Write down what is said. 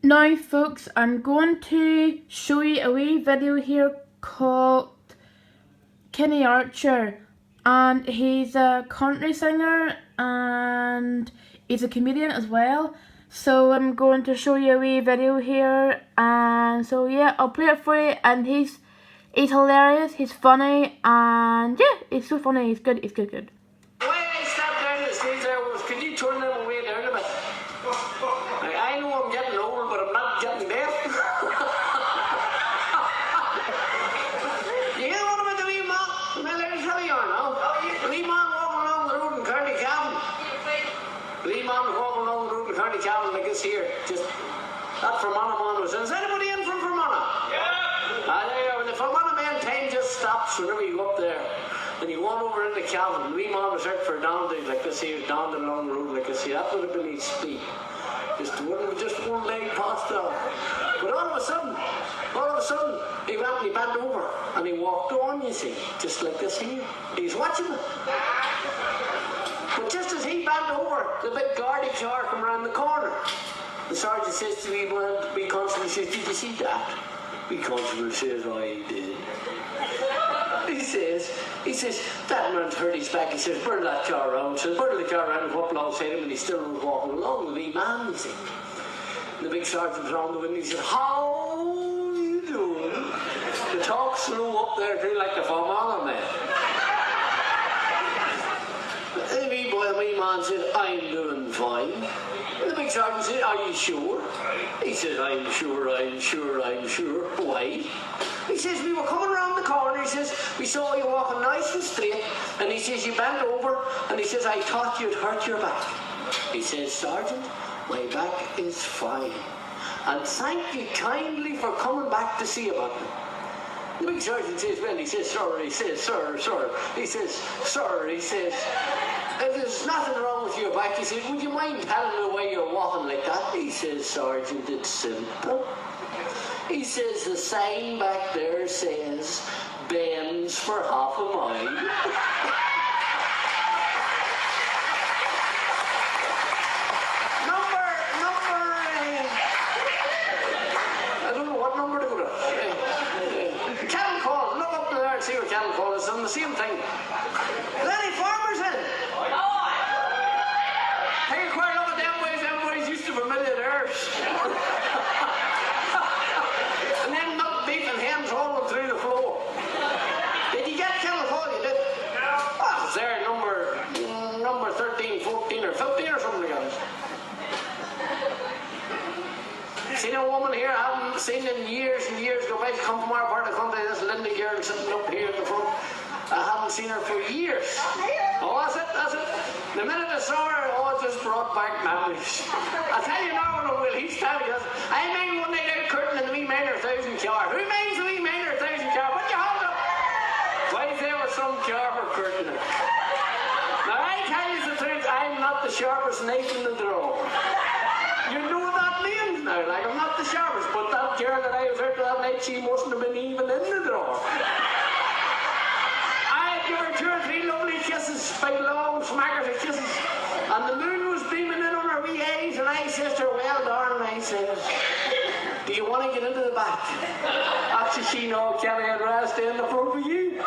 Now folks, I'm going to show you a wee video here called Kenny Archer, and he's a country singer and he's a comedian as well. So I'm going to show you a wee video here, and so yeah, I'll play it for you. And he's hilarious, he's funny, and yeah, he's so funny, he's good. The way I stepped down the stage there was, could you turn them away down a bit? I know I'm getting old, but I'm not getting deaf. You hear what about the wee man? Well, let me tell you now. The wee man walking along the road in County Cavan. The wee man was walking along the road in County Cavan like this here. Just, that Fermanagh man was in. Is anybody in from Fermanagh? Yeah! There, when the Fermanagh man time just stops whenever you go up there. When you went over into Cavan, the wee man was out for a down like this here, down the long road like this here. That would have been his speed. Just one leg passed down. But all of a sudden, he went and he bent over and he walked on, you see, just like this here. He's watching it. But just as he bent over, the big Gardaí car come around the corner. The sergeant says to me, the constable says, did you see that? The constable says, I did. He says, that man's hurt his back. He says, burn that car around. Says, burn the car around and whoop alongside him, and he still was walking along, the wee man, you see. And the big sergeant was on the window, he said, how you doing? The talk slew up there too, like the Fermanagh man. The wee man said, I'm doing fine. And the big sergeant said, are you sure? He says, I'm sure. Why? He says, we were coming around the corner, he says, we saw you walking nice and straight, and he says, you bent over, and he says, I thought you'd hurt your back. He says, Sergeant, my back is fine, and thank you kindly for coming back to see about me. The big sergeant says, well, he says, sir, he says, sir, he says, sir, he says, if there's nothing wrong with your back, he says, would you mind telling me why you're walking like that? He says, Sergeant, it's simple. He says, the sign back there says, bends for half a mile. I don't know what number to go to. Cattle call, look up there and see what cattle call is, on the same thing. Is any farmers in? Take a quick look at them boys used to familiar theirs. And then milk beef and hens rolling through the floor. Did you get cattle call? You did? Oh, it's there, number 13, 14 or 15 or something like that. Seen a woman here I haven't seen in years and years ago. I've come from our part of the country, this Linda girl sitting up here in the front. I haven't seen her for years. Oh, that's it. The minute I saw her, it just brought back memories. I tell you now, Will, he's telling you this. I made one night out curtain in the wee Minor 1000 car. Who makes the wee Minor 1000 car? Put your hand up. Why there was some car for curtain. Now I tell you the truth, I'm not the sharpest knife in the drawer. You know what that means now, like I'm not the sharpest, but that girl that I was out with that night, she mustn't have been even in the drawer. I give her 2 or 3 lovely kisses, big long smackers of kisses, and the moon was beaming in on her wee eyes, and I says to her, well darling, I says, do you want to get into the back? Actually, she know, Kelly, I'd rather stay in the front with you.